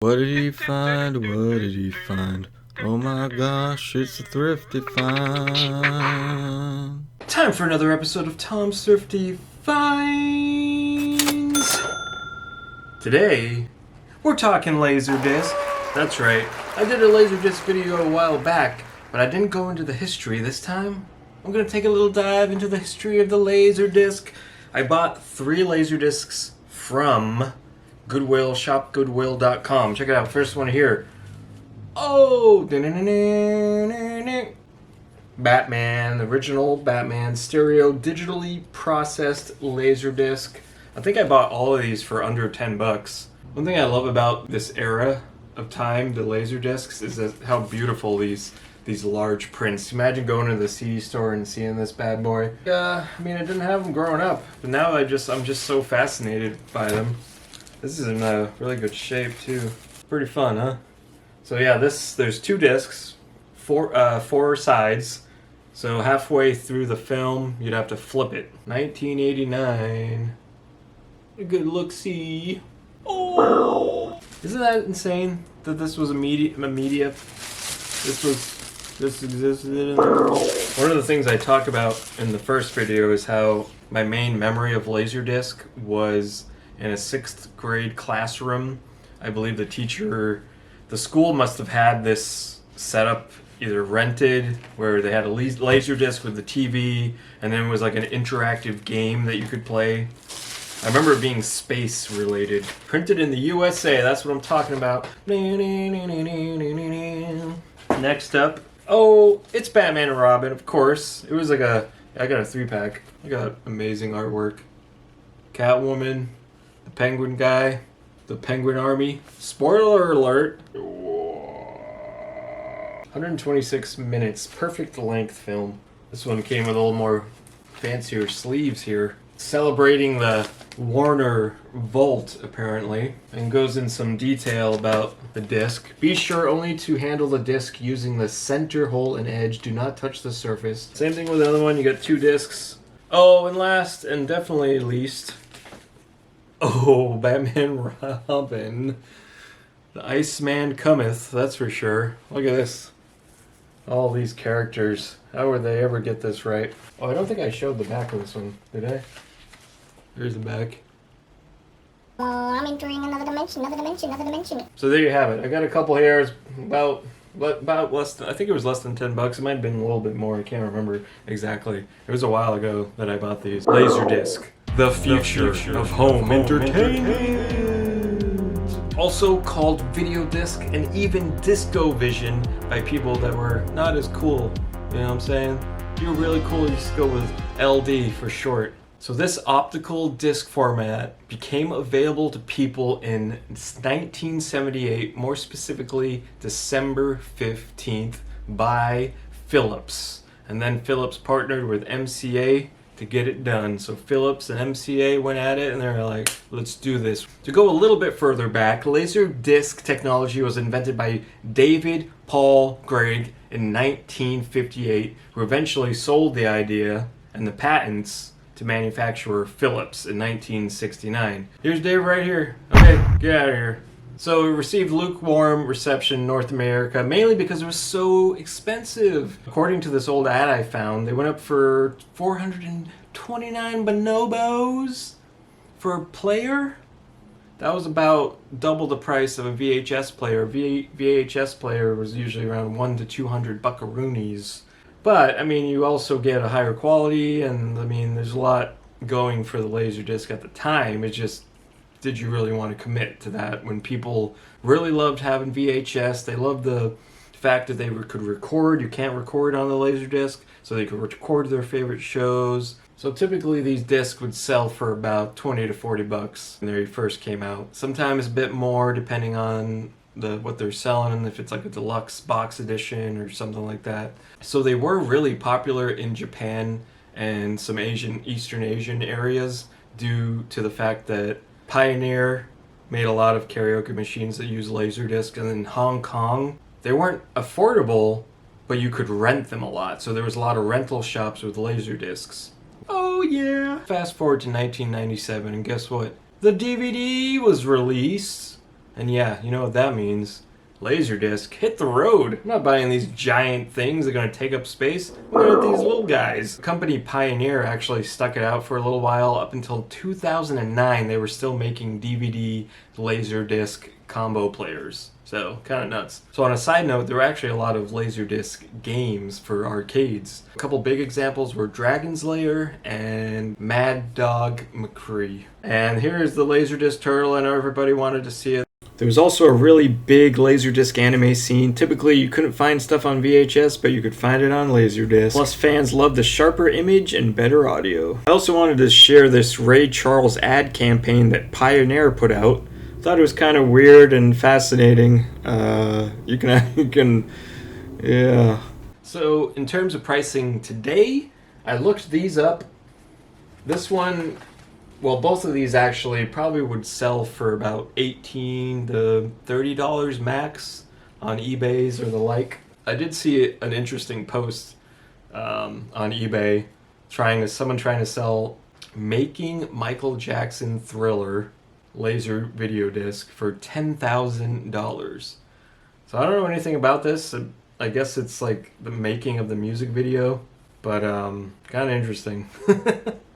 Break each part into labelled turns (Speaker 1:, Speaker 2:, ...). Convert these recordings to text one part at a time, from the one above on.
Speaker 1: What did he find? What did he find? Oh my gosh, it's a thrifty find.
Speaker 2: Time for another episode of Tom's Thrifty Finds. Today, we're talking LaserDisc. That's right, I did a LaserDisc video a while back, but I didn't go into the history this time. I'm going to take a little dive into the history of the LaserDisc. I bought 3 LaserDiscs from Goodwill, shopgoodwill.com. Check it out, first one here. Oh! Batman, the original Batman stereo digitally processed LaserDisc. I think I bought all of these for under 10 bucks. One thing I love about this era of time, the LaserDiscs, is that how beautiful these large prints. Imagine going to the CD store and seeing this bad boy. I mean, I didn't have them growing up, but now I'm just so fascinated by them. This is in really good shape too. Pretty fun, huh? So yeah, there's 2 discs, 4 sides. So halfway through the film, you'd have to flip it. 1989. A good look-see. Oh! Isn't that insane that this was a media? This existed in the world. One of the things I talk about in the first video is how my main memory of LaserDisc was in a 6th grade classroom. I believe the school must have had this set up, either rented, where they had a LaserDisc with the TV, and then it was like an interactive game that you could play. I remember it being space related. Printed in the USA, that's what I'm talking about. Next up, oh, it's Batman and Robin, of course. It was like I got a 3-pack. I got amazing artwork. Catwoman, the Penguin guy, the Penguin Army. Spoiler alert. 126 minutes, perfect length film. This one came with a little more fancier sleeves here. Celebrating the Warner Vault, apparently, and goes in some detail about the disc. Be sure only to handle the disc using the center hole and edge. Do not touch the surface. Same thing with the other one. You got 2 discs. Oh, and last, and definitely least, oh, Batman Robin. The Iceman cometh, that's for sure. Look at this. All these characters. How would they ever get this right? Oh, I don't think I showed the back of this one, did I? Here's the back.
Speaker 3: Oh, I'm entering another dimension.
Speaker 2: So there you have it. I got a couple here. It's about less than, I think it was less than 10 bucks. It might have been a little bit more. I can't remember exactly. It was a while ago that I bought these. LaserDisc. The future of home entertainment. Also called video disc and even disco vision by people that were not as cool. You know what I'm saying? If you're really cool, you just go with LD for short. So this optical disc format became available to people in 1978, more specifically December 15th, by Philips. And then Philips partnered with MCA to get it done. So Philips and MCA went at it and they're like, let's do this. To go a little bit further back, LaserDisc technology was invented by David Paul Gregg in 1958, who eventually sold the idea and the patents to manufacturer Philips in 1969. Here's Dave right here. Okay, get out of here. So it received lukewarm reception in North America, mainly because it was so expensive. According to this old ad I found, they went up for 429 bonobos for a player. That was about double the price of a VHS player. VHS player was usually around 100 to 200 buckaroonies. But, I mean, you also get a higher quality, and, I mean, there's a lot going for the LaserDisc at the time. It's just, did you really want to commit to that? When people really loved having VHS, they loved the fact that they could record. You can't record on the LaserDisc, so they could record their favorite shows. So typically these discs would sell for about 20 to 40 bucks when they first came out. Sometimes a bit more, depending on what they're selling, if it's like a deluxe box edition or something like that. So they were really popular in Japan and some Eastern Asian areas due to the fact that Pioneer made a lot of karaoke machines that use LaserDisc, and in Hong Kong they weren't affordable, but you could rent them a lot. So there was a lot of rental shops with LaserDiscs. Oh yeah! Fast forward to 1997, and guess what? The DVD was released, And yeah, you know what that means. LaserDisc, hit the road. I'm not buying these giant things that are going to take up space. I'm going to get these little guys. The company Pioneer actually stuck it out for a little while. Up until 2009, they were still making DVD LaserDisc combo players. So, kind of nuts. So on a side note, there were actually a lot of LaserDisc games for arcades. A couple big examples were Dragon's Lair and Mad Dog McCree. And here's the LaserDisc turtle. I know everybody wanted to see it. There was also a really big LaserDisc anime scene. Typically, you couldn't find stuff on VHS, but you could find it on LaserDisc. Plus, fans loved the sharper image and better audio. I also wanted to share this Ray Charles ad campaign that Pioneer put out. Thought it was kind of weird and fascinating. Yeah. So, in terms of pricing today, I looked these up. This one, well, both of these actually probably would sell for about $18 to $30 max on eBay's or the like. I did see an interesting post on eBay someone trying to sell Making Michael Jackson Thriller laser video disc for $10,000. So I don't know anything about this. I guess it's like the making of the music video, but kind of interesting.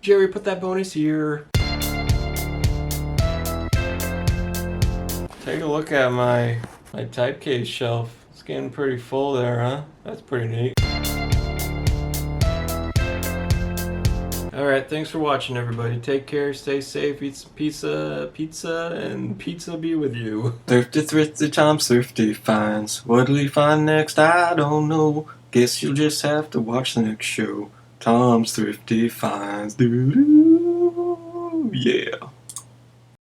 Speaker 2: Jerry, put that bonus here. Take a look at my typecase shelf. It's getting pretty full there, huh? That's pretty neat. Alright, thanks for watching, everybody. Take care, stay safe, eat some pizza, and pizza be with you.
Speaker 1: Thrifty, Tom's thrifty finds. What'll he find next? I don't know. Guess you'll just have to watch the next show. Tom's thrifty finds. Doo-doo. Yeah.